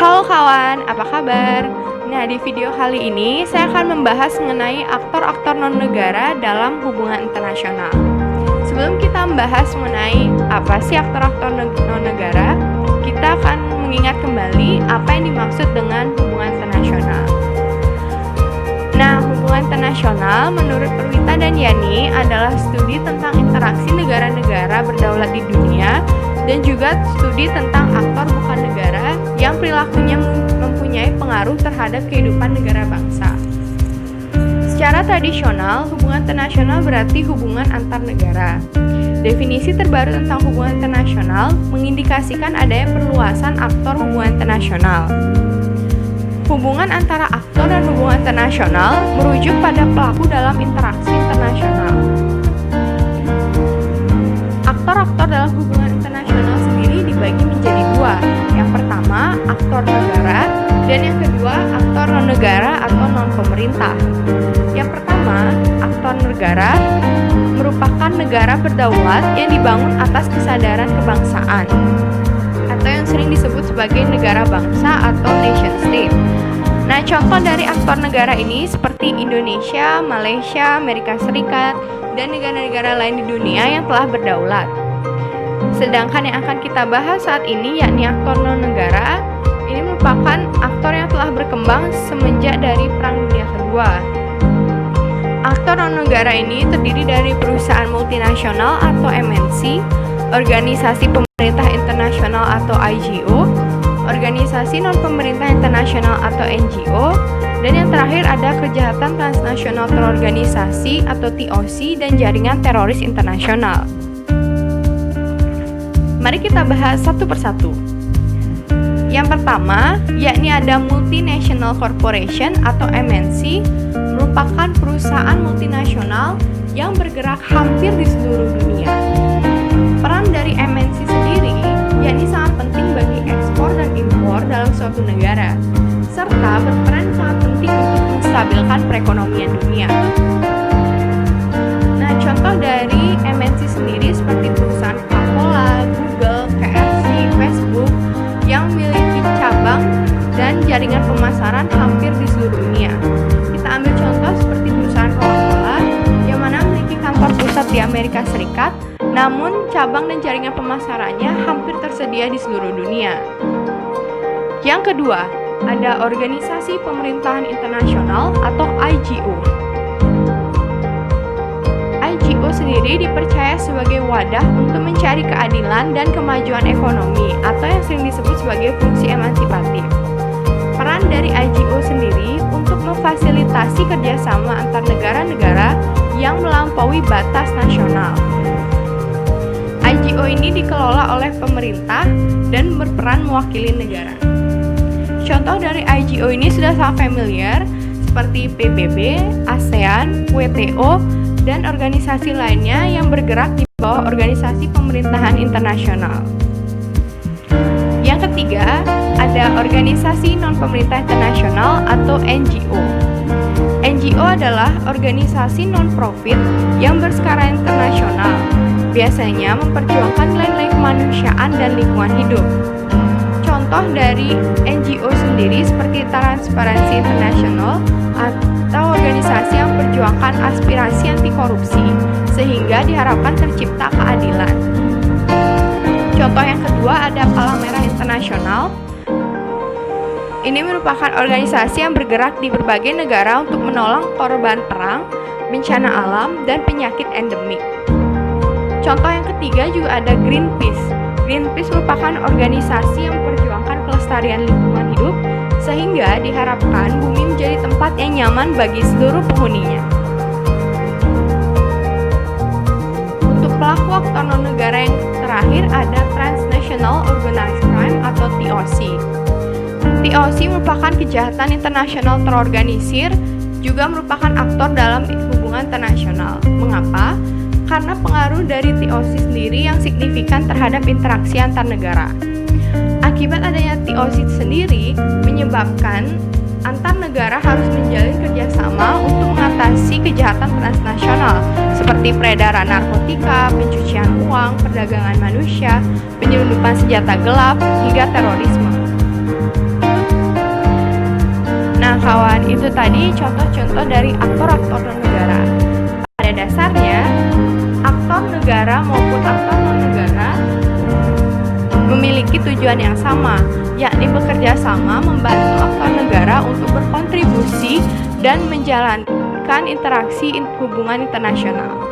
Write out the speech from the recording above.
Halo kawan, apa kabar? Nah, di video kali ini saya akan membahas mengenai aktor-aktor non-negara dalam hubungan internasional. Sebelum kita membahas mengenai apa sih aktor-aktor non-negara, kita akan mengingat kembali apa yang dimaksud dengan hubungan internasional. Nah, hubungan internasional menurut Perwita dan Yani adalah studi tentang interaksi negara-negara berdaulat di dunia dan juga studi tentang aktor bukan negara yang perilakunya mempunyai pengaruh terhadap kehidupan negara bangsa. Secara tradisional, hubungan internasional berarti hubungan antar negara. Definisi terbaru tentang hubungan internasional mengindikasikan adanya perluasan aktor hubungan internasional. Hubungan antara aktor dan hubungan internasional merujuk pada pelaku dalam interaksi internasional. Aktor-aktor dalam hubungan internasional sendiri dibagi menjadi dua. Yang pertama, aktor negara, dan yang kedua, aktor non-negara atau non-pemerintah. Yang pertama, aktor negara merupakan negara berdaulat yang dibangun atas kesadaran kebangsaan, atau yang sering disebut sebagai negara bangsa atau nation state. Nah, contoh dari aktor negara ini seperti Indonesia, Malaysia, Amerika Serikat, dan negara-negara lain di dunia yang telah berdaulat. Sedangkan yang akan kita bahas saat ini yakni aktor non-negara, ini merupakan aktor yang telah berkembang semenjak dari Perang Dunia Kedua. Aktor non-negara ini terdiri dari perusahaan multinasional atau MNC, organisasi pemerintah internasional atau IGO, organisasi non-pemerintah internasional atau NGO, dan yang terakhir ada kejahatan transnasional terorganisasi atau TOC dan jaringan teroris internasional. Mari kita bahas satu persatu. Yang pertama, yakni ada Multinational Corporation atau MNC, merupakan perusahaan multinasional yang bergerak hampir di seluruh dunia. Peran dari MNC sendiri yakni sangat penting bagi ekspor dan impor dalam suatu negara, serta berperan sangat penting untuk menstabilkan perekonomian dunia. Nah, contoh dari MNC sendiri seperti perusahaan Coca-Cola, Google, KFC, Facebook yang memiliki cabang dan jaringan pemasaran hampir di seluruh dunia. Kita ambil contoh seperti perusahaan Coca-Cola yang mana memiliki kantor pusat di Amerika Serikat, namun cabang dan jaringan pemasarannya hampir tersedia di seluruh dunia. Yang kedua, ada Organisasi Pemerintahan Internasional atau IGO. IGO sendiri dipercaya sebagai wadah untuk mencari keadilan dan kemajuan ekonomi atau yang sering disebut sebagai fungsi emansipatif. Peran dari IGO sendiri untuk memfasilitasi kerjasama antar negara-negara yang melampaui batas nasional. IGO ini dikelola oleh pemerintah dan berperan mewakili negara. Contoh dari IGO ini sudah sangat familiar seperti PBB, ASEAN, WTO, dan organisasi lainnya yang bergerak di bawah Organisasi Pemerintahan Internasional. Yang ketiga, ada Organisasi Non-Pemerintah Internasional atau NGO. NGO adalah organisasi non-profit yang berskala internasional, biasanya memperjuangkan nilai-nilai kemanusiaan dan lingkungan hidup. Contoh dari NGO sendiri seperti Transparency International atau organisasi yang memperjuangkan aspirasi anti korupsi sehingga diharapkan tercipta keadilan. Contoh yang kedua ada Palang Merah Internasional. Ini merupakan organisasi yang bergerak di berbagai negara untuk menolong korban perang, bencana alam, dan penyakit endemik. Contoh yang ketiga juga ada Greenpeace. Greenpeace merupakan organisasi yang memperjuangkan kelestarian lingkungan hidup sehingga diharapkan bumi menjadi tempat yang nyaman bagi seluruh penghuninya. Untuk pelaku aktor non-negara yang terakhir ada Transnational Organized Crime atau TOC. TOC merupakan kejahatan internasional terorganisir, juga merupakan aktor dalam hubungan internasional. Mengapa? Karena pengaruh dari TOC sendiri yang signifikan terhadap interaksi antar negara. Akibat adanya TOC sendiri menyebabkan antar negara harus menjalin kerjasama untuk mengatasi kejahatan transnasional seperti peredaran narkotika, pencucian uang, perdagangan manusia, penyelundupan senjata gelap, hingga terorisme. Itu tadi contoh-contoh dari aktor-aktor negara. Pada dasarnya, aktor negara maupun aktor non-negara memiliki tujuan yang sama, yakni bekerja sama membantu aktor negara untuk berkontribusi dan menjalankan interaksi hubungan internasional.